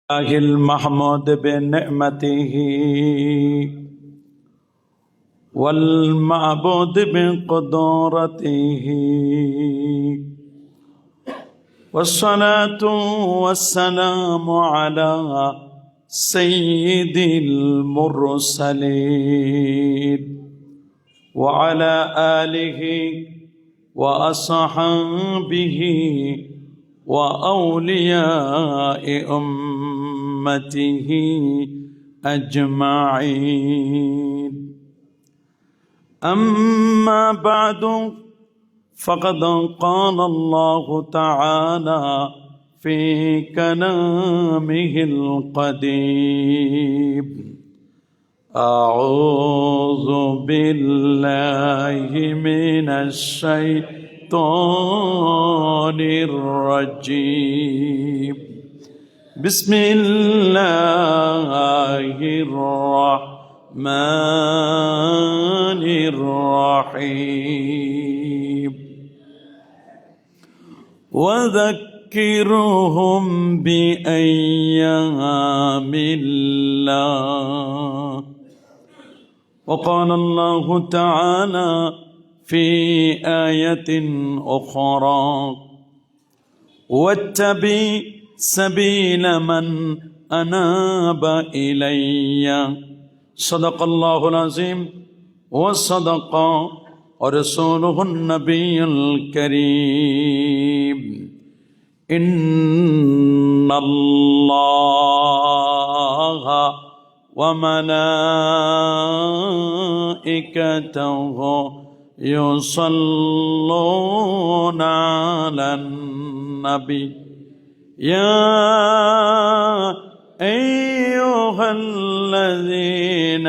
الله المحمود بنعمته والمعبود بقدرته والصلاة والسلام على سيد المرسلين وعلى آله وأصحابه وأولياء أمته أجمعين. أما بعد فقد قال الله تعالى في كلامه القديم: أعوذ بالله من الشيطان الرجيم. بسم الله الرحمن الرحيم. وذكرهم بأيام الله. وقال الله تعالى في آية أخرى: واتبع سبيل من أناب إلي. صدق الله العظيم وصدق ورسوله النبي الكريم. إن الله وملائكته يصلون على النبي يا أيها الذين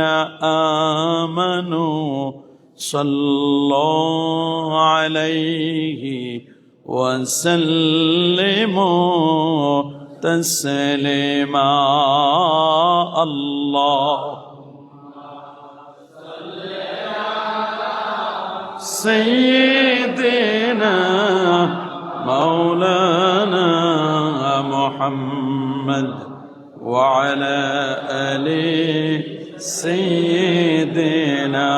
آمنوا صلوا عليه وسلموا تسليما. الله سيدنا مولانا محمد وعلى آل سيدنا.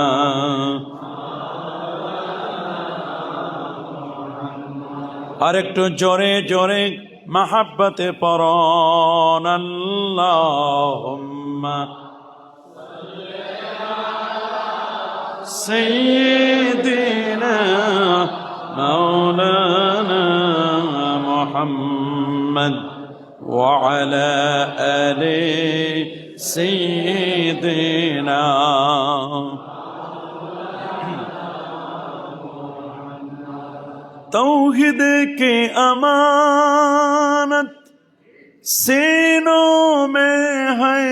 আরেকটু জোরে জোরে মাহাব্বতে পড়ুন: আল্লাহুম্মা সাইয়্যিদিনা মাওলানা মুহাম্মদ وعلى آل سيدنا. तौहीद की अमानत सीनों में है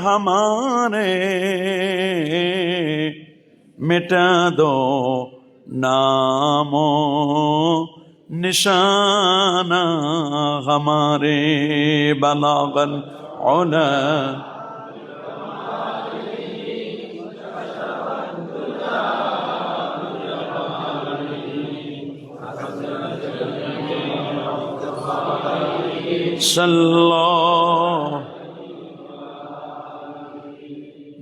हमारे, मिटा दो नामो निशाना हमारे. बलागल उला सल्लल्लाहु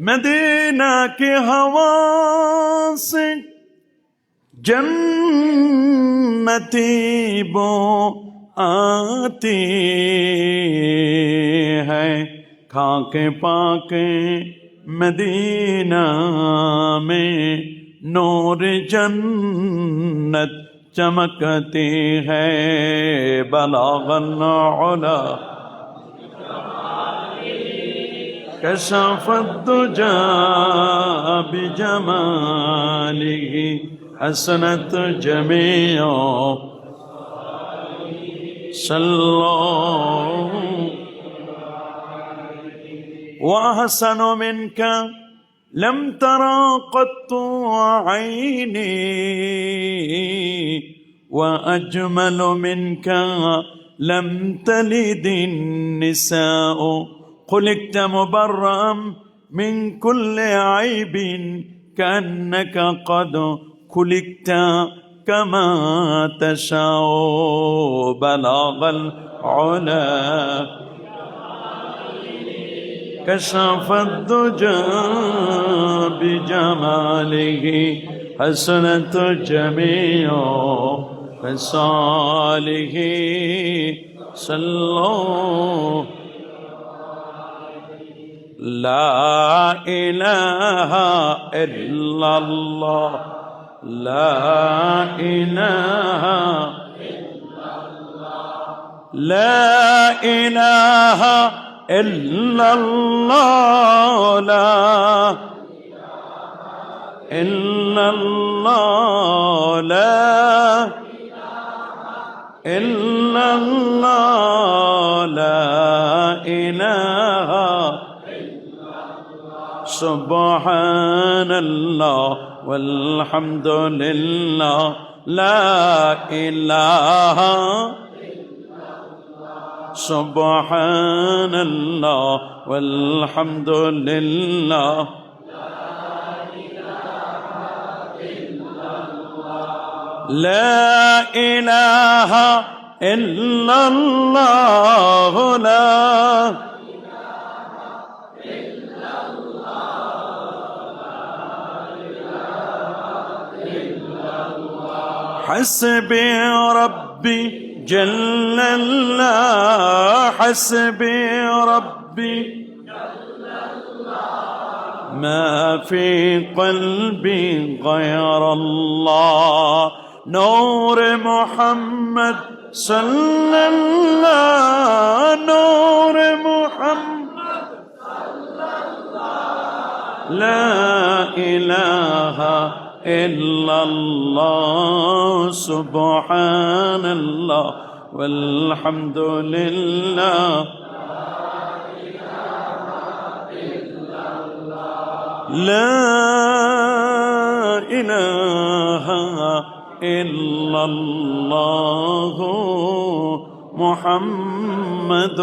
मदीना के हवा से जन्नती बो आती है, खाके पाके मदीना में नूर जन्नत चमकती है. बलागन उला कशफत दुजा बिजमालिही हसनत जमीओ. सल्लल्लाहु वअहसनु मिनका लम तरा क़त्तु ऐनी वअजमलु मिनका लम तलिदिन निसाअ. خلقت مبرأ من كل عيب كأنك قد خلقت كما تشاء. بلغ العلا كشف الدجى بجماله حسنت جميع خصاله صلوا لا إله إلا الله لا إله لا إله إلا الله لا إلا الله لا إلا الله لا إله سبحان الله والحمد لله لا إله سبحان الله والحمد لله لا إله إلا الله لا حسبي ربي جل الله حسبي ربي ما في قلبي غير الله نور محمد صلى الله نور محمد صلى الله لا إله إلا الله سبحان الله والحمد لله لا إله إلا الله محمد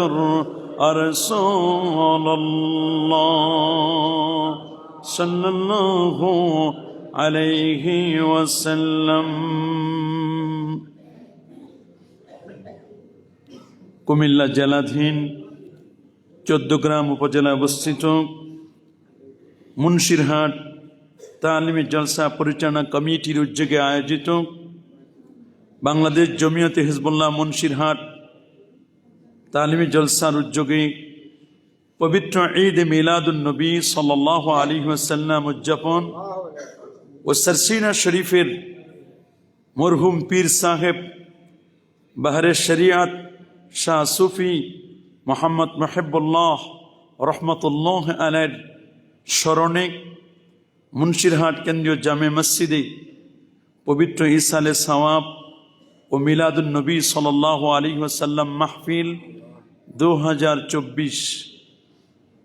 رسول الله صلى الله عليه وسلم কুমিল্লা জেলাধীন 14 গ্রাম উপজেলায় অবস্থিত মুন্সিরহাট তালিমি জলসা পরিচালনা কমিটির উদ্যোগে আয়োজিত বাংলাদেশ জমিয়তে হিজবুল্লাহ মুন্সিরহাট তালিমি জলসার উদ্যোগে পবিত্র ঈদ মিলাদুন নবী সাল্লাল্লাহু আলাইহি ওয়াসাল্লাম উদযাপন ও সরসিনা শরীফের মরহুম পীর সাহেব বাহরে শরিয়াত শাহ সুফি মোহাম্মদ মুহিবুল্লাহ রহমতুল্লাহ আলাইহির স্মরণে মুন্সিরহাট কেন্দ্রীয় জামে মসজিদে পবিত্র ইসালে সওয়াব ও মিলাদুন নবী সাল্লাল্লাহু আলাইহি ওয়াসাল্লাম মাহফিল 2024।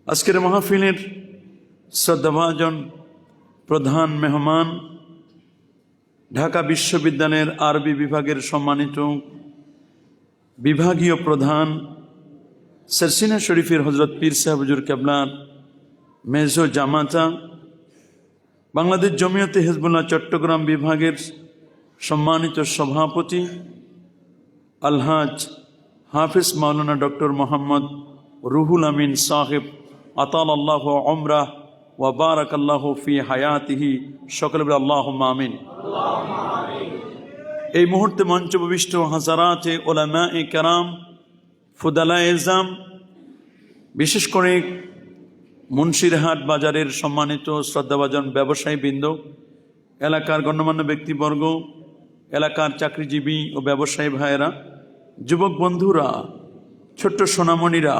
আজকের মাহফিলের শ্রদ্ধাভাজন প্রধান মেহমান ঢাকা বিশ্ববিদ্যালয়ের আরবি বিভাগের সম্মানিত বিভাগীয় প্রধান সরসিনা শরীফের হজরত পীর সাহেব হুজুর কেবলার মেজো জামাতা বাংলাদেশ জমিয়তে হিজবুল্লাহ চট্টগ্রাম বিভাগের সম্মানিত সভাপতি আলহাজ হাফিজ মাওলানা ডক্টর মোহাম্মদ রুহুল আমিন সাহেব আতাল আল্লাহ উমরাহ ওয়া বারাকাল্লাহু ফি হায়াতিহি সকলে বলে আল্লাহুম্মা আমিন। এই মুহূর্তে মঞ্চপ্রবিষ্ট হাজারাতে উলামায়ে কেরাম ফুদালায়ে ইজাম বিশেষ করে মুন্সিরহাট বাজারের সম্মানিত শ্রদ্ধাভাজন ব্যবসায়ী বৃন্দ এলাকার গণ্যমান্য ব্যক্তিবর্গ এলাকার চাকরিজীবী ও ব্যবসায়ী ভাইয়েরা যুবক বন্ধুরা ছোট্ট সোনামণিরা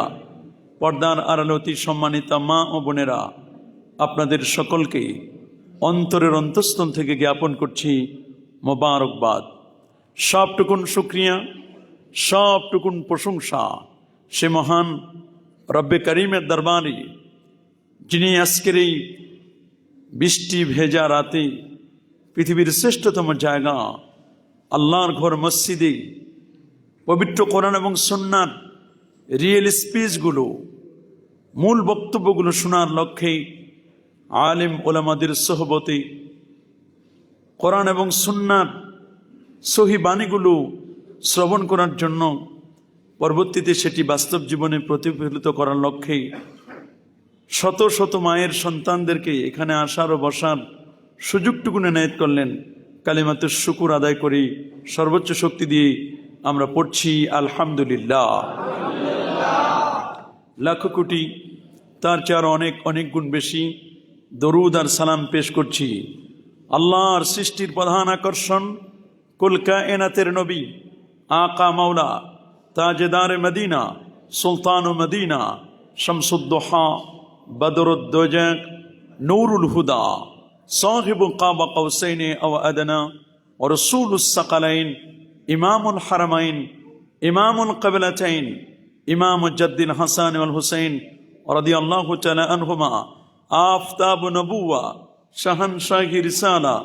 পর্দার আড়ালে অতি সম্মানিতা মা ও বোনেরা আপনাদের সকলকে অন্তরের অন্তঃস্থল থেকে জ্ঞাপন করছি মোবারকবাদ। সবটুকুন শুকরিয়া সবটুকুন প্রশংসা সে মহান রব্বে করিমের দরবারে যিনি আজকের এই বৃষ্টি ভেজা রাতে পৃথিবীর শ্রেষ্ঠতম জায়গা আল্লাহর ঘর মসজিদে পবিত্র কোরআন এবং সুন্নাহর রিয়েল স্পিচগুলো মূল বক্তব্যগুলো শোনার লক্ষ্যে আলেম ওলামাদের সোহবতে কোরআন এবং সুন্নাহর সহি বাণীগুলো শ্রবণ করার জন্য পরবর্তীতে সেটি বাস্তব জীবনে প্রতিফলিত করার লক্ষ্যে শত শত মায়ের সন্তানদেরকে এখানে আসার ও বসার সুযোগটুকু এনায়েত করলেন। কালিমাতুশ শুকুর আদায় করি, সর্বোচ্চ শক্তি দিয়ে আমরা পড়ছি আলহামদুলিল্লাহ। লাখ কোটি, তার চেয়ে আরো অনেক অনেক গুণ বেশি দরুদ আর সালাম পেশ করছি আল্লাহর সৃষ্টির প্রধান আকর্ষণ, কুল কায়নাতের নবী, আকা মাওলা, তাজেদার মদিনা, সুলতান মদিনা, শামসুদ্দোহা, বদরুদ্দোজা, নূরুল হুদা, সাহিবু কাবা কাউসাইনে আও আদনা, ও রসূলুস সাকালাইন, ইমামুল হারামাইন, ইমামুল কিবলাতাইন, ইমাম জাদ্দিল হাসান ওয়াল হুসাইন রাদিয়াল্লাহু তাআলা আনহুমা, আফতাব নবুওয়া, শাহনশাহি রিসালা,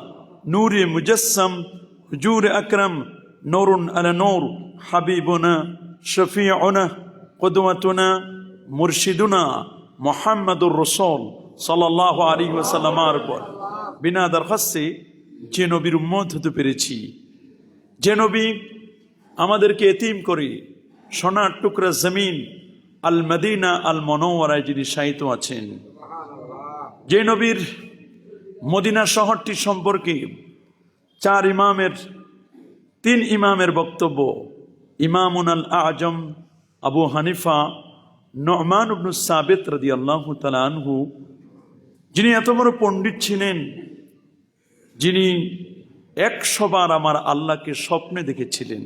নূরে মুজাসসাম, হুজুর আকরাম, নূরুন আলা নূর, হাবিবুনা, শফিউনা, কুদওয়াতুনা, মুরশিদুনা মুহাম্মাদুর রাসূল সাল্লাল্লাহু আলাইহি ওয়াসাল্লামের উপর বিনা দরখাস্তে যে নবীর উম্মত হতে পেরেছি, যে নবী আমাদেরকে এতিম করে সোনার টুকরা জমিন আল মদিনা আল মুনাওয়ারায় যিনি শায়িত আছেন, যে নবীর মদিনা শহরটি সম্পর্কে তিন ইমামের বক্তব্য, ইমামুন আল আজম আবু হানিফা নু'মান ইবনে সাবিত রাদিয়াল্লাহু তাআলা আনহু, যিনি এত বড় পণ্ডিত ছিলেন, যিনি 100 বার আমার আল্লাহকে স্বপ্নে দেখেছিলেন,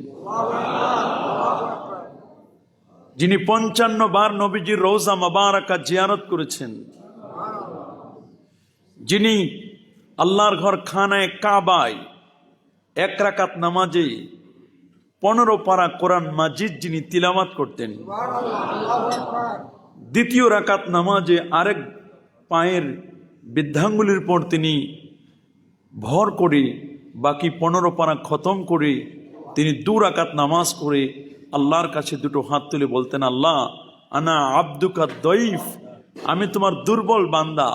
যিনি 55 বার নবীজির রওজা মুবারাকা জিয়ারত করেছেন, যিনি আল্লাহর ঘর খানায় কাবায় 1 রাকাত নামাজে 15 পারা কোরআন মাজিদ যিনি তিলাওয়াত করতেন, দ্বিতীয় রাকাত নামাজে আরেক পায়ের বৃদ্ধাঙ্গুলির পর তিনি ভর করে বাকি 15 পারা খতম করে তিনি 2 রাকাত নামাজ করে আল্লাহর কাছে দুটো হাত তুলে বলতেন, আল্লাহ আনা আব্দুকা দঈফ, আমি তোমার দুর্বল বান্দা,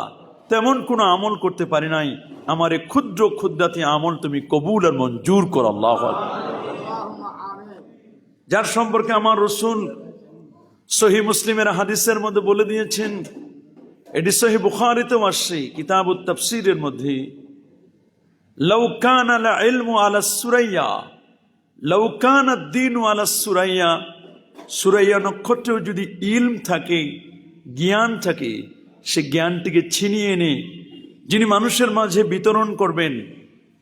তেমন কোনো আমল করতে পারি নাই, আমার এই ক্ষুদ্র ক্ষুদ্রাতি আমল তুমি কবুল আর মঞ্জুর কর আল্লাহ। যার সম্পর্কে আমার রাসূল সহিহ মুসলিমের হাদিসের মধ্যে বলে দিয়েছেন, এটি সহিহ বুখারীতেও আসছে কিতাবুত তাফসীরের মধ্যে, লাউ কানা লা ইলমু আলা সুরাইয়া লাউ কানা দ্বীনু আলা সুরাইয়া, সুরাইয়া নক্ষত্রেও যদি ইলম থাকে, জ্ঞান থাকে, সে জ্ঞানটিকে ছিনিয়ে এনে যিনি মানুষের মাঝে বিতরণ করবেন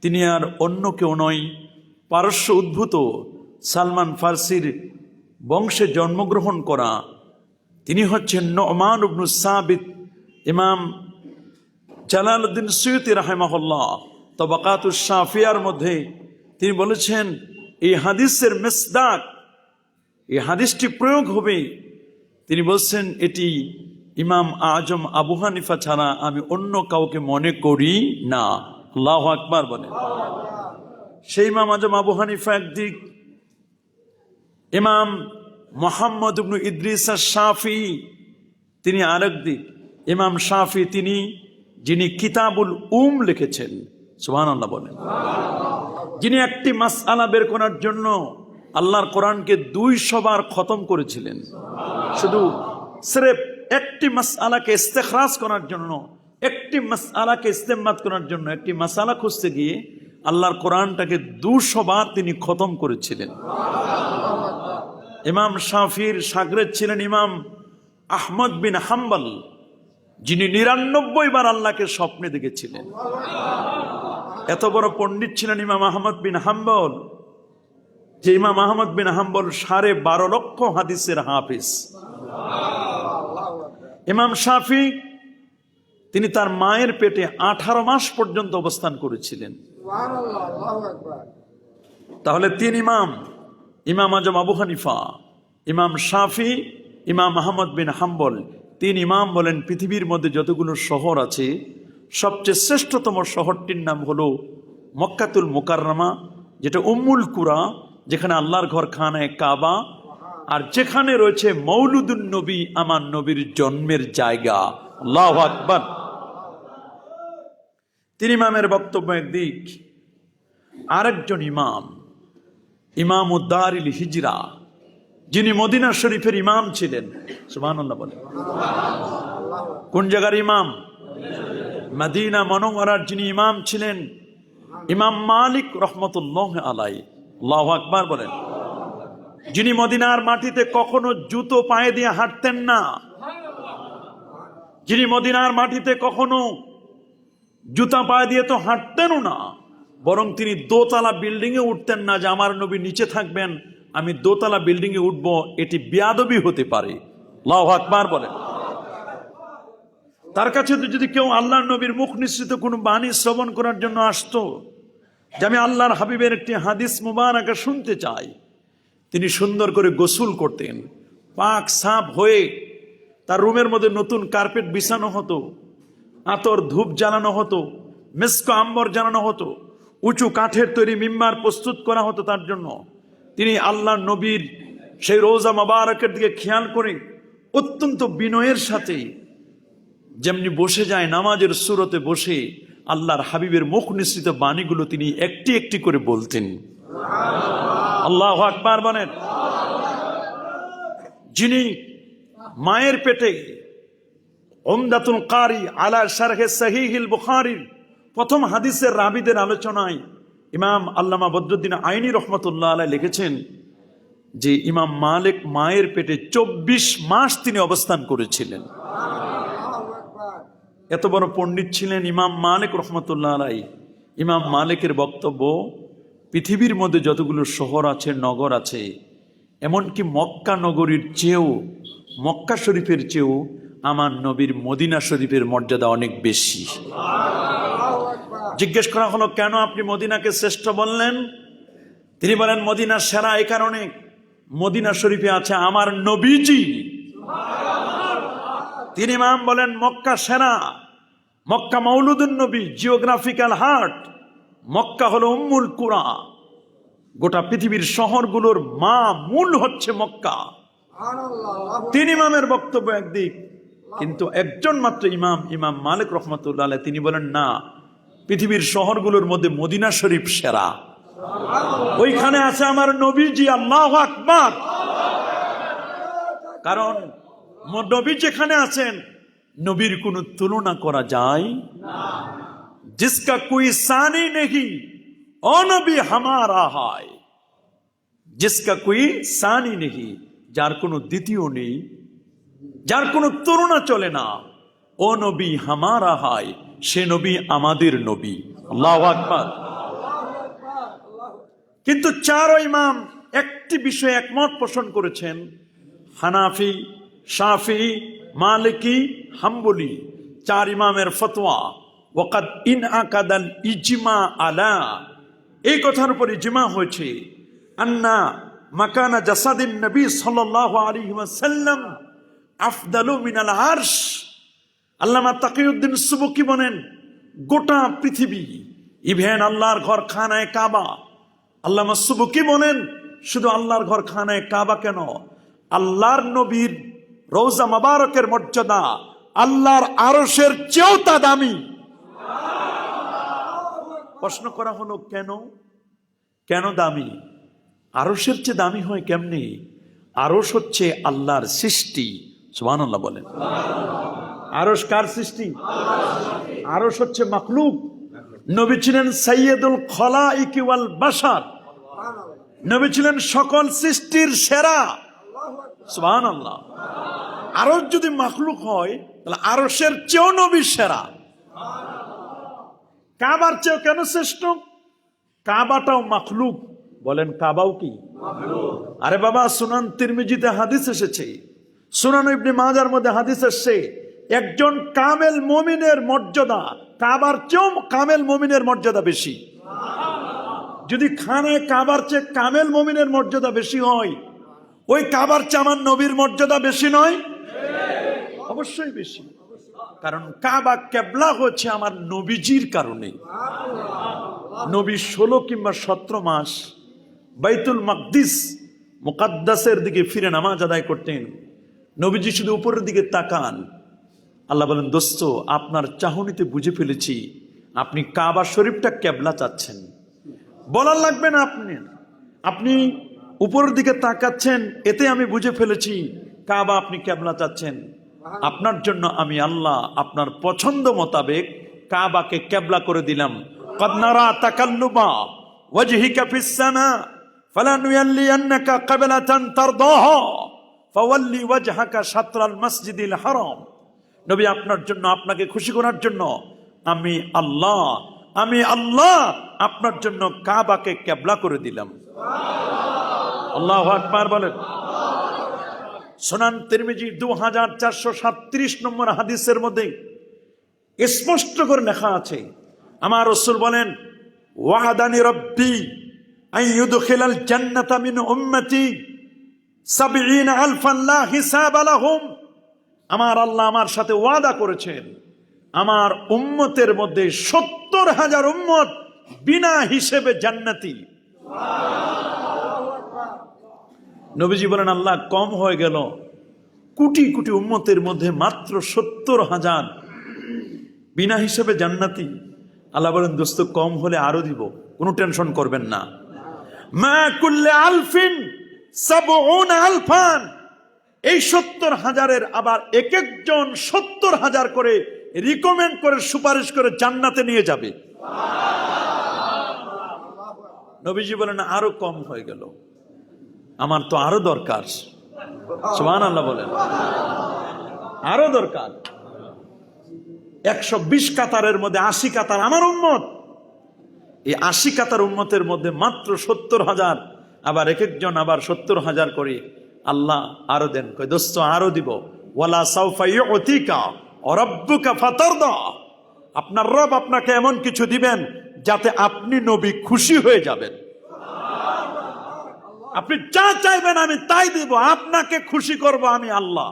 তিনি আর অন্য কেউ নয়, পারস্য উদ্ভূত সালমান ফার্সির বংশে জন্মগ্রহণ করা তিনি হচ্ছেন নু'মান ইবনে সাবিত। ইমাম জালালউদ্দিন সুয়ুতী রাহিমাহুল্লাহ তাবাকাতুশ শাফিয়ার মধ্যে তিনি বলেছেন, এই হাদিসের মিসদাক, এই হাদিসটি প্রয়োগ হবে, তিনি বলছেন এটি ইমাম আজম আবু হানিফা ছাড়া আমি অন্য কাউকে মনে করি না। আল্লাহু আকবার বলেন। সেই ইমাম আজম আবু হানিফা একদিক, ইমাম মুহাম্মদ ইবনে ইদ্রিস আশ-শাফিঈ তিনি আরেক দিক। ইমাম শাফি তিনি যিনি কিতাবুল লিখেছেন, সুবহানাল্লাহ বলেন, যিনি একটি মাসআলা বের করার জন্য আল্লাহর কোরআনকে 200 বার খতম করেছিলেন, শুধু সির্ফ একটি মাসআলাকে ইস্তেখরাজ করার জন্য, একটি মাসআলাকে ইস্তেমবাদ করার জন্য, একটি মাসআলা খুঁজতে গিয়ে আল্লাহর কোরআনটাকে 200 বার তিনি খতম করেছিলেন। ইমাম শাফির শাগরেদ ছিলেন ইমাম আহমদ বিন হাম্বল, যিনি 99 বার আল্লাহকে স্বপ্নে দেখেছিলেন। এত বড় পণ্ডিত ছিলেন ইমাম আহমদ বিন হাম্বল, যে ইমাম আহমদ বিন হাম্বল 12.5 লক্ষ হাদিসের হাফিজ। ইমাম শাফি তিনি তার মায়ের পেটে 18 মাস পর্যন্ত অবস্থান করেছিলেন। তাহলে 3 ইমাম, ইমাম আজম আবু হানিফা, ইমাম শাফি, ইমাম আহমদ বিন হাম্বল, 3 ইমাম বলেন পৃথিবীর মধ্যে যতগুলো শহর আছে সবচেয়ে শ্রেষ্ঠতম শহরটির নাম হলো মক্কাতুল মুকাররমা, যেটা উম্মুল কুরা, যেখানে আল্লাহর ঘর খানায় কাবা, আর যেখানে রয়েছে মৌলুদুন নবী, আমার নবীর জন্মের জায়গা। আল্লাহু আকবার। 3 ইমামের বক্তব্য একদিক, আরেকজন ইমাম ইমামুদ্দারিল হিজরা, যিনি মদিনা শরীফের ইমাম ছিলেন, সুবহানাল্লাহ বলেন। কোন জায়গার ইমাম? মদিনা মনোয়ারার যিনি ইমাম ছিলেন ইমাম মালিক রহমতুল্লাহ আলাইহি। আল্লাহু আকবার বলেন। যিনি মদিনার মাটিতে কখনো জুতো পায়ে দিয়ে হাঁটতেন না, যিনি মদিনার মাটিতে কখনো জুতা পায়ে দিয়ে তো হাঁটতেনও না, বরং তিনি দোতলা বিল্ডিং এ উঠতেন না যে আমার নবী নিচে থাকবেন আমি দোতলা বিল্ডিং এ উঠবো, এটি বেয়াদবি হতে পারে। আল্লাহু আকবার বলেন। তার কাছে তো যদি কেউ আল্লাহর নবীর মুখ নিঃসৃত কোনো বাণী শ্রবণ করার জন্য আসতো, যে আমি আল্লাহর হাবিবের একটি হাদিস মুবারাকা শুনতে চাই, তিনি সুন্দর করে গোসল করতেন, পাক সাফ হয়ে তার রুমের মধ্যে নতুন কার্পেট বিছানো হতো, আতর ধূপ জ্বালানো হতো, মেস্ক আম্বর জ্বালানো হতো, উঁচু কাঠের তৈরি মিম্বার প্রস্তুত করা হতো তার জন্য। তিনি আল্লাহর নবীর সেই রোজা মুবারকের দিকে খেয়াল করে অত্যন্ত বিনয়ের সাথে যেমনি বসে যায় নামাজের সুরতে বসে আল্লাহর হাবিবের মুখ নিঃসৃত বাণীগুলো তিনি একটি একটি করে বলতেন। আল্লাহু আকবার বলেন। যিনি মায়ের পেটে উমদাতুল কারি আলা শারহে সহিহুল বুখারীর প্রথম হাদিসের রাবীদের আলোচনায় ইমাম আল্লামা বদরুদ্দিন আইনি রহমতুল্লাহ আলাইহি লিখেছেন যে ইমাম মালিক মায়ের পেটে 24 মাস তিনি অবস্থান করেছিলেন। এত বড় পণ্ডিত ছিলেন ইমাম মালিক রহমতুল্লাহ আলাইহি। ইমাম মালিকের বক্তব্য, পৃথিবীর মধ্যে যতগুলো শহর আছে, নগর আছে, এমনকি মক্কা নগরীর চেয়েও, মক্কা শরীফের চেয়েও আমার নবীর মদিনা শরীফের মর্যাদা অনেক বেশি। জিজ্ঞেস করা হলো, কেন আপনি মদিনাকে শ্রেষ্ঠ বললেন? তিনি বলেন, মদিনা সেরা এই কারণে, মদিনা শরীফে আছে আমার নবীজি। তিনি ইমাম বলেন, মক্কা সেরা, মক্কা মৌলুদুন নবী, জিওগ্রাফিক্যাল হার্ট, মক্কা হলো উম্মুল কুরা, গোটা পৃথিবীর শহরগুলোর মা, মূল হচ্ছে মক্কা। তিন ইমামের বক্তব্য একদিক, কিন্তু একজন মাত্র ইমাম, ইমাম মালিক রহমতুল্লাহ আলাইহি, তিনি বলেন না, পৃথিবীর শহরগুলোর মধ্যে মদিনা শরীফ সেরা, ওইখানে আছে আমার নবীজি। আল্লাহু আকবার। কারণ নবী যেখানে আছেন, নবীর কোনো তুলনা করা যায় না। जिसका कोई सानी नहीं ओ नबी हमारा है, जिसका कोई सानी नहीं, যার কোনো দ্বিতীয় নেই, যার কোনো তুলনা চলে না, ও নবী হামারা হয়, সে নবী আমাদের নবী। আল্লাহু আকবার। কিন্তু চার ইমাম একটি বিষয়ে একমত পোষণ করেছেন, হানাফি, শাফি, মালিকি, হাম্বলি, চার ইমামের ফতোয়া। ওয়াকাদ ইনআকাদাল ইজমা আলা, এই কথার উপর ইজমা হয়েছে, আন্না মাকানা জাসাদিন নবী সাল্লাল্লাহু আলাইহি ওয়াসাল্লাম আফদালু মিনাল আরশ। আল্লামা তাকিউদ্দিন সুবকি বলেন, গোটা পৃথিবী, ইভেন আল্লাহর ঘর খানায়ে কাবা, আল্লামা সুবকি বলেন শুধু আল্লাহর ঘর খানায়ে কাবা কেন, আল্লাহর নবীর রওজা মুবারকের মর্যাদা আল্লাহর আরশের চেয়েও তা দামি। প্রশ্ন করা হলো, কেন? কেন দামি? আরশের চেয়ে দামি হয় কেমনি? আরশ হচ্ছে আল্লাহর সৃষ্টি। সুবহানাল্লাহ বলেন। আরশ কার সৃষ্টি? আরশ হচ্ছে মাখলুক। নবী ছিলেন সাইয়্যিদুল খলাইক ওয়াল বাশার, নবী ছিলেন সকল সৃষ্টির সেরা। সুবহানাল্লাহ। আরশ যদি মাখলুক হয়, তাহলে আরশের চেয়েও নবী সেরা। কাবার চেয়েও কেন শ্রেষ্ঠ? কাবাটাও মাখলুক। বলেন, কাবাও কি? আরে বাবা, সুনান তিরমিজিতে হাদিস এসেছে, সুনান ইবনে মাজার মধ্যে হাদিস এসেছে, একজন কামেল মুমিনের মর্যাদা কাবার চেয়েও কামেল মুমিনের মর্যাদা বেশি। যদি খানায় কাবার চেয়ে কামেল মুমিনের মর্যাদা বেশি হয়, ওই কাবার চেয়ে আমার নবীর মর্যাদা বেশি নয়? অবশ্যই বেশি। কারণ কাবা কেবলা হচ্ছে আমার নবীজির কারণে। নবী 16 কিংবা 17 মাস বাইতুল মাকদিস মুকাদ্দাসের দিকে ফিরে নামাজ আদায় করতেন। নবীজি শুধু উপরের দিকে তাকান, আল্লাহ বলেন, দোস্ত, আপনার চাহনিতে বুঝে ফেলেছি আপনি কাবা শরীফটা কেবলা চাচ্ছেন। বলার লাগবে না, আপনি উপরের দিকে তাকাচ্ছেন, এতে আমি বুঝে ফেলেছি কাবা আপনি কেবলা চাচ্ছেন। আপনার জন্য আমি আল্লাহ আপনার পছন্দ মোতাবেক কাবাকে কিবলা করে দিলাম। قد نرى تقلب وجهك في السماء فلنولينك قبلة ترضاها فول وجهك شطر المسجد الحرام। নবী আপনার জন্য, আপনাকে খুশি করার জন্য আমি আল্লাহ আপনার জন্য কাবাকে কিবলা করে দিলাম। আল্লাহু আকবার বলেন। সুনান তিরমিজি 2437 নম্বর হাদিসের মধ্যে স্পষ্ট করে লেখা আছে, আমার রাসূল বলেন, ওয়াদানি রব্বি আন ইউদখিলাল জান্নাতা মিন উম্মতি ৭০,০০০ লা হিসাবা লাহুম। আমার আল্লাহ আমার সাথে ওয়াদা করেছেন, আমার উম্মতের মধ্যে ৭০,০০০ উম্মত বিনা হিসেবে জান্নাতি। নবীজি বলেন, আল্লাহ কম হয়ে গেল, কোটি কোটি উম্মতের মধ্যে মাত্র ৭০,০০০ বিনা হিসেবে জান্নাতি। আল্লাহ বলেন, দোস্ত কম হলে আরো দিব, কোনো টেনশন করবেন না। মা কুল্লে আলফিন ৭০,০০০, এই ৭০,০০০-এর আবার এক একজন ৭০,০০০ করে রিকমেন্ড করে সুপারিশ করে জান্নাতে নিয়ে যাবে। নবীজি বলেন, আরো কম হয়ে গেল, আমার তো আরো দরকার। সুবহানাল্লাহ বলেন, আরো দরকার। ১২০ কাতারের মধ্যে ৮০ কাতার আমার উম্মত, এই ৮০ কাতার উম্মতের মধ্যে মাত্র ৭০,০০০, আবার এক একজন আবার ৭০,০০০ করে আল্লাহ আরো দেন। কয় দোস্ত আরো দিব। ওয়ালা সাউফা ইউতিকা রাব্বুকা ফাতারদা, আপনার রব আপনাকে এমন কিছু দিবেন যাতে আপনি নবী খুশি হয়ে যাবেন। আপনি যা চাইবেন আমি তাই দিব, আপনাকে খুশি করব আমি আল্লাহ।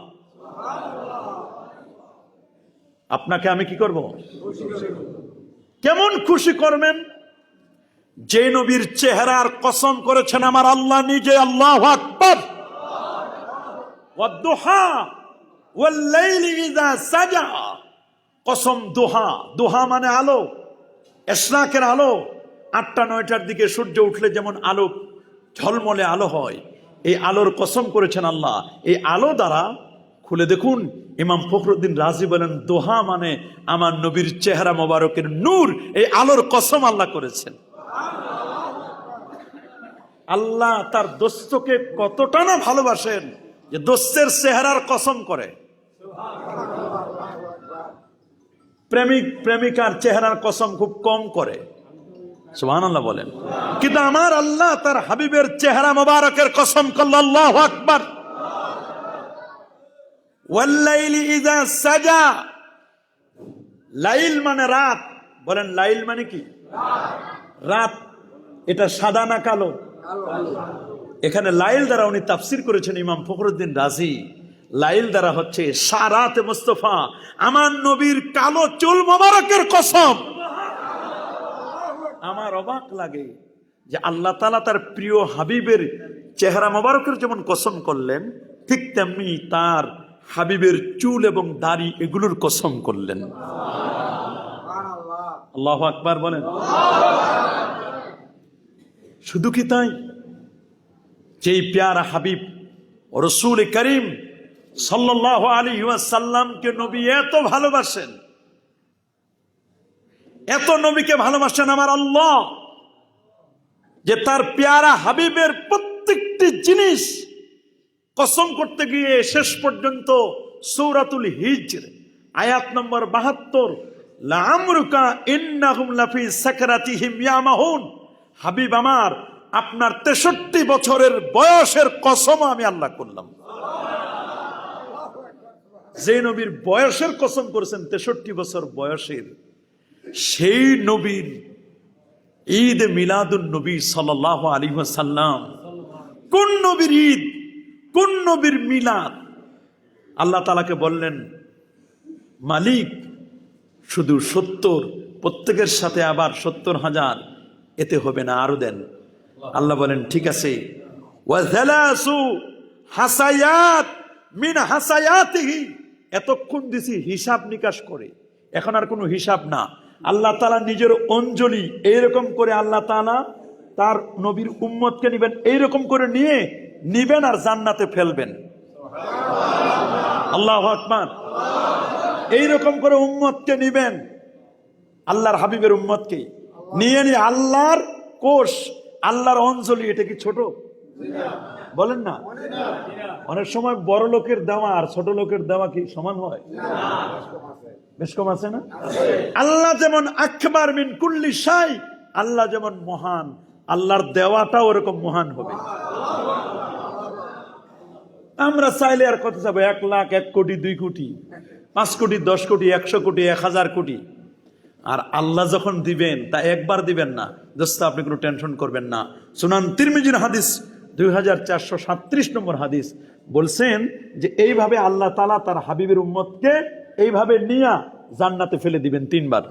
আপনাকে আমি কি করব? কেমন খুশি করবেন? যে নবীর চেহারার কসম করেছেন আমার আল্লাহ নিজে। আল্লাহু আকবার। ওয়াদ-দুহা ওয়াল-লাইলি ইযা সাজা, কসম দুহা। দুহা মানে আলো, ইশরাকের আলো। ৮টা-৯টার দিকে সূর্য উঠলে যেমন আলো ঝলমলে আলো হয়, এই আলোর কসম করেছেন আল্লাহ। এই আলো দ্বারা খুলে দেখুন, ইমাম ফখরুদ্দিন রাজি বলেন, দোহা মানে আমার নবীর চেহারা মোবারকের নূর। এই আলোর কসম আল্লাহ করেছেন। আল্লাহ তার দোস্তকে কতটা না ভালোবাসেন যে দোস্তের চেহারার কসম করে। প্রেমিক প্রেমিকার চেহারার কসম খুব কম করে, সুবহানাল্লাহ বলেন। কিন্তু আমার আল্লাহ তার হাবিবের চেহারা মোবারকের কসম করল। আল্লাহু আকবার। ওয়াল-লাইলি ইযা সাজা, লাইল মানে রাত। বলেন লাইল মানে কি? রাত। এটা সাদা না কালো? এখানে লাইল দ্বারা উনি তাফসির করেছেন ইমাম ফখরুদ্দিন রাজি। লাইল দ্বারা হচ্ছে সারাতে মুস্তাফা, আমার নবীর কালো চুল মোবারকের কসম। আমার অবাক লাগে যে আল্লাহ তাআলা তার প্রিয় হাবিবের চেহারা মোবারকের যেমন কসম করলেন, ঠিক তেমনি তার হাবিবের চুল এবং দাড়ি এগুলোর কসম করলেন। আল্লাহু আকবার বলেন। শুধু কি তাই? যেই প্যারা হাবিব রাসূল করিম সাল্লাল্লাহু আলাইহি ওয়াসাল্লামকে নবী এত ভালোবাসেন, এত নবীকে ভালোবাসেন আমার আল্লাহ, যে তার প্যারা হাবিবের প্রত্যেকটি জিনিস কসম করতে গিয়ে শেষ পর্যন্ত সূরাতুল হিজর আয়াত নম্বর ৭২, লাআমরুকা ইন্নাহুম লাফি সাকরাতিহিম ইয়ামাহুন, হাবিব আমার আপনার ৬৩ বছরের বয়সের কসম আমি আল্লাহ করলাম। যে নবীর বয়সের কসম করেছেন ৬৩ বছর বয়সের, সেই নবীর ঈদ মিলাদুন নবী সাল্লাল্লাহু আলাইহি ওয়াসাল্লাম, কোন নবীর ঈদ, কোন নবীর মিলাদ? আল্লাহ তাআলাকে বললেন, মালিক শুধু ৭০, প্রত্যেকের সাথে আবার ৭০,০০০, এতে হবে না, আরো দেন। আল্লাহ বলেন, ঠিক আছে। ওয়াযালাসু হাসায়াত মিন হাসায়াতিহি, এতক্ষণ দিছি হিসাব নিকাশ করে, এখন আর কোনো হিসাব না। আল্লাহ তাআলা নিজের অঞ্জলি এইরকম করে আল্লাহ তাআলা তার নবীর উম্মতকে নিবেন, এইরকম করে নিয়ে নিবেন আর জান্নাতে ফেলবেন। আল্লাহু আকবার। এইরকম করে উম্মতকে নিবেন, আল্লাহর হাবিবের উম্মতকে নিয়ে নিয়ে আল্লাহর কোষ, আল্লাহর অঞ্জলি। এটা কি ছোট? বলেন না। অনেক সময় বড় লোকের দেওয়া আর ছোট লোকের দেওয়া কি সমান হয়? বেশ কম আছে না? আল্লাহ যেমন আকবার মিন কুল্লি শাই, আল্লাহ যেমন মহান, আল্লাহর দেওয়াটাও ওরকম মহান হবে। আমরা চাইলে আর কত যাবো? 1 লাখ, 1 কোটি, 2 কোটি, 5 কোটি, 10 কোটি, 100 কোটি, 1000 কোটি। আর আল্লাহ যখন দিবেন তা একবার দিবেন না। দোস্ত, আপনি কোনো টেনশন করবেন না। সুনান তিরমিজির হাদিস 2437 নম্বর হাদিস বলছেন যে এইভাবে আল্লাহ তাআলা তার হাবিবের উম্মতকে এইভাবে নিয়া জান্নাতে ফেলে দিবেন 3 বার।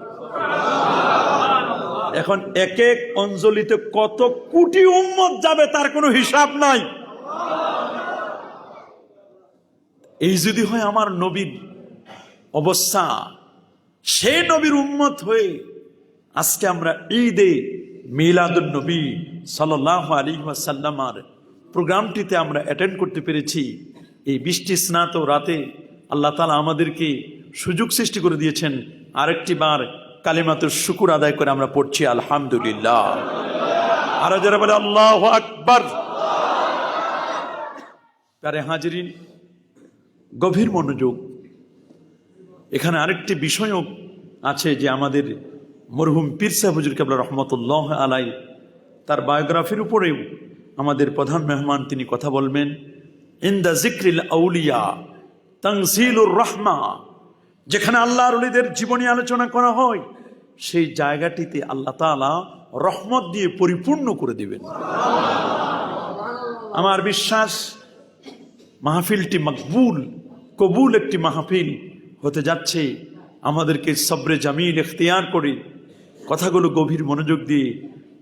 এখন এক এক অঞ্জলিতে কত কোটি উম্মত যাবে তার কোনো হিসাব নাই। এই যদি হয় আমার নবীর অবস্থা, সেই নবীর উম্মত হয়ে আজকে আমরা ঈদে মিলাদুন নবী সাল্লাল্লাহু আলাইহি ওয়াসাল্লামের প্রোগ্রামটিতে আমরা অ্যাটেন্ড করতে পেরেছি। এই বৃষ্টি স্নাত রাতে আল্লাহ তাআলা আমাদেরকে সুযোগ সৃষ্টি করে দিয়েছেন। আরেকটি বার কালিমাতুর শুকর আদায় করে আমরা পড়ছি আলহামদুলিল্লাহ। আর যারা বলে আল্লাহু আকবার। প্যারে হাজিরিন, গভীর মনোযোগ। এখানে আরেকটি বিষয়ও আছে যে আমাদের মরহুম পীর সাহেব হুজুর কেবলা রহমতুল্লাহ আলাই, তার বায়োগ্রাফির উপরেও আমাদের প্রধান মেহমান তিনি কথা বলবেন। ইনদা যিকরিল আউলিয়া তানজিলুর রাহমা, যেখানে আল্লাহর ওলিদের জীবনী আলোচনা করা হয় সেই জায়গাটিতে আল্লাহ তাআলা রহমত দিয়ে পরিপূর্ণ করে দিবেন। আমার বিশ্বাস মাহফিলটি মকবুল, কবুল একটি মাহফিল হতে যাচ্ছে। আমাদেরকে সবরে জামিল ইখতিয়ার করে কথাগুলো গভীর মনোযোগ দিয়ে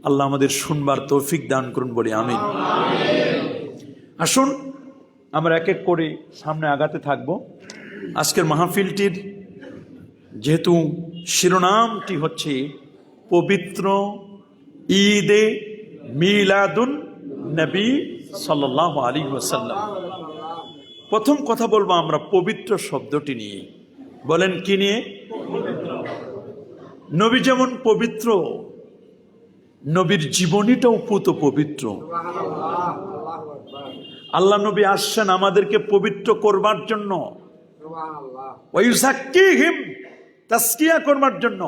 আল্লাহ আমাদের শুনবার তৌফিক দান করুন বলে আমিন। আসুন আমরা এক এক করে সামনে আগাতে থাকব। আজকের মাহফিলটির যেহেতু শিরোনামটি হচ্ছে পবিত্র ঈদে মিলাদুন নবী সাল্লাল্লাহু আলাইহি ওয়াসাল্লাম, প্রথম কথা বলবো আমরা পবিত্র শব্দটি নিয়ে। বলেন কি নিয়ে? নবী যেমন পবিত্র, নবীর জীবনীটাও পুত পবিত্র। আল্লাহ নবী আসছেন আমাদেরকে পবিত্র করবার জন্য, ওয়ায়ুযাক্কিহিম, তাসকিয়া করবার জন্য।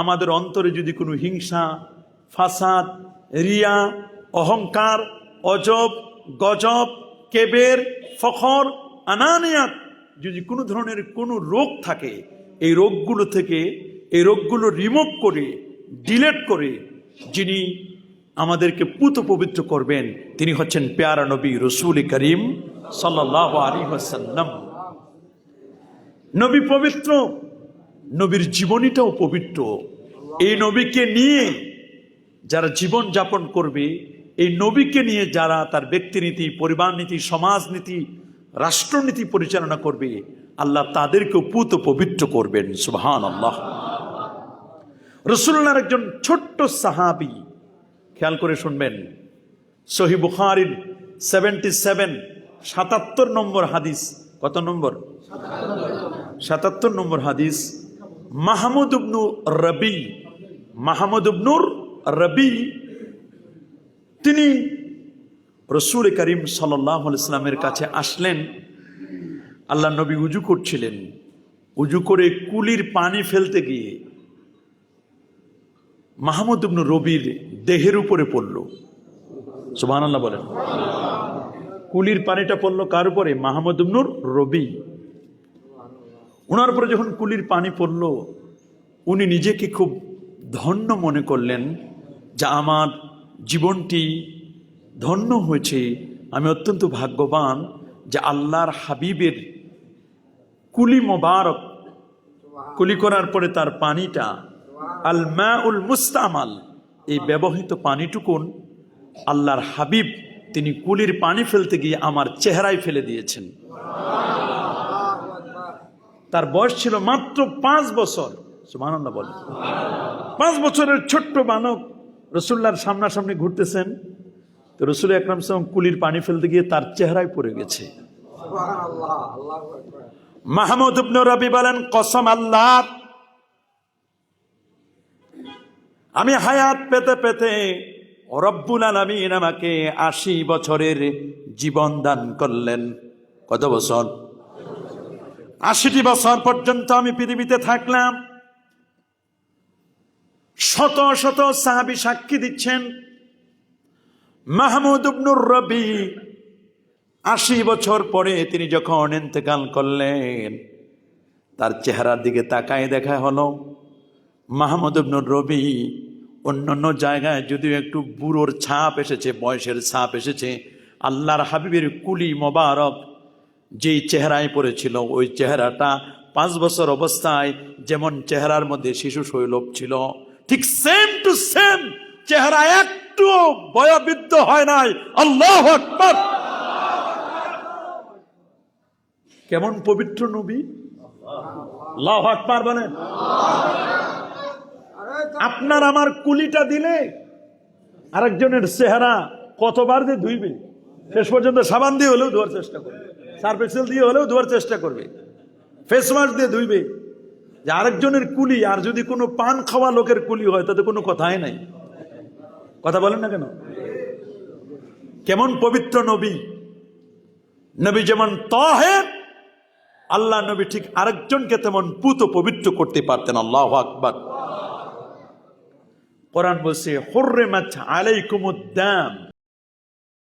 আমাদের অন্তরে যদি কোনো হিংসা, ফাসাদ, রিয়া, অহংকার, অজব, গজব, কেবের, ফখর, আনানিয়াত, যদি কোনো ধরনের কোনো রোগ থাকে, এই রোগগুলো থেকে, এই রোগগুলো রিমুভ করে, ডিলেট করে যিনি আমাদেরকে পুত পবিত্র করবেন তিনি হচ্ছেন প্যারা নবী রাসূল করিম সাল্লাল্লাহু আলাইহি ওয়াসাল্লাম। নবী পবিত্র, নবীর জীবনীটাও পবিত্র। এই নবীকে নিয়ে যারা জীবন যাপন করবে, এই নবীকে নিয়ে যারা তার ব্যক্তিনীতি, পরিবার নীতি, সমাজনীতি, রাষ্ট্রনীতি পরিচালনা করবে, আল্লাহ তাদেরকেও পুত পবিত্র করবেন। সুবহানাল্লাহ। রাসূলুল্লাহর একজন ছোট্ট সাহাবী, খেয়াল করে শুনবেন, সহিহ বুখারীর 77 নম্বর হাদিস। কত নম্বর? 77 নম্বর হাদিস। মাহমুদ ইবনুর রবি তিনি রাসূল করিম সাল্লাল্লাহু আলাইহি ওয়াসাল্লামের কাছে আসলেন। আল্লাহ নবী উজু করছিলেন, উজু করে কুলির পানি ফেলতে গিয়ে মাহমুদ ইবনুর রবির দেহের উপরে পড়ল। সুবহানাল্লাহ বলেন। কুলির পানিটা পড়লো কার উপরে? মাহমুদ ইবনুর রবি। ওনার উপরে যখন কুলির পানি পড়ল, উনি নিজেকে খুব ধন্য মনে করলেন যে আমার জীবনটি ধন্য হয়েছে, আমি অত্যন্ত ভাগ্যবান যে আল্লাহর হাবিবের কুলি মোবারক, কুলি করার পরে তার পানিটা আল মাউল মুস্তামাল, এই ব্যবহৃত পানিটুকুন আল্লাহর হাবিব তিনি কুলির পানি ফেলতে গিয়ে আমার চেহারায় ফেলে দিয়েছেন। তার বয়স ছিল মাত্র 5 বছর। সুবহানাল্লাহ বলেন। 5 বছরের ছোট্ট বালক রাসূলুল্লাহর সামনাসামনি ঘুরতেছেন, তো রাসূল আকরাম সাল্লাল্লাহু আলাইহি ওয়াসাল্লাম কুলির পানি ফেলতে গিয়ে তার চেহারায় পড়ে গেছে। সুবহানাল্লাহ, আল্লাহু আকবার। মাহমুদ ইবনে রবি বলেন, কসম আল্লাহর, আমি হায়াত পেতে পেতে রব্বুল আলামিন আমাকে 80 বছরের জীবন দান করলেন। কত বছর? 80টি বছর পর্যন্ত আমি পৃথিবীতে থাকলাম। শত শত সাহাবী সাক্ষী দিচ্ছেন, মাহমুদ ইবনুর রবি 80 বছর পরে তিনি যখন ইন্তেকাল করলেন, তার চেহারার দিকে তাকায় দেখা হলো মাহমুদ ইবনুর রবি অন্যান্য জায়গায় যদিও একটু বুড়োর ছাপ এসেছে, বয়সের ছাপ এসেছে, আল্লাহর হাবিবের কুলি মোবারক যেই চেহারায় পড়েছিল, ওই চেহারাটা 5 বছর অবস্থায় যেমন চেহারার মধ্যে শিশু শৈলভ ছিল, ঠিক সেম টু সেম চেহারা, একটু বয়োবৃদ্ধ হয় নাই। আল্লাহু আকবার! কেমন পবিত্র নবী! আল্লাহু আকবার বলেন। আপনার আমার কুলিটা দিলে আরেকজনের চেহারা কতবার যে ধুইবে, শেষ পর্যন্ত সাবান দিয়ে হলেও ধোয়ার চেষ্টা করবে, সার্ফ এক্সেল দিয়ে হলেও ধোয়ার চেষ্টা করবে, ফেস ওয়াশ দিয়ে ধুইবে। যে আরেকজনের কুলি, আর যদি কোনো পান খাওয়া লোকের কুলি হয় তাতে কোনো কথাই নাই। কথা বলেন না কেন? কেমন পবিত্র নবী! নবী যেমন তাহের, আল্লাহ নবী ঠিক আরেকজনকে তেমন পুত পবিত্র করতে পারতেন। আল্লাহু আকবার! কোরআন বলছে, হুররিমাত আলাইকুমুদ দাম,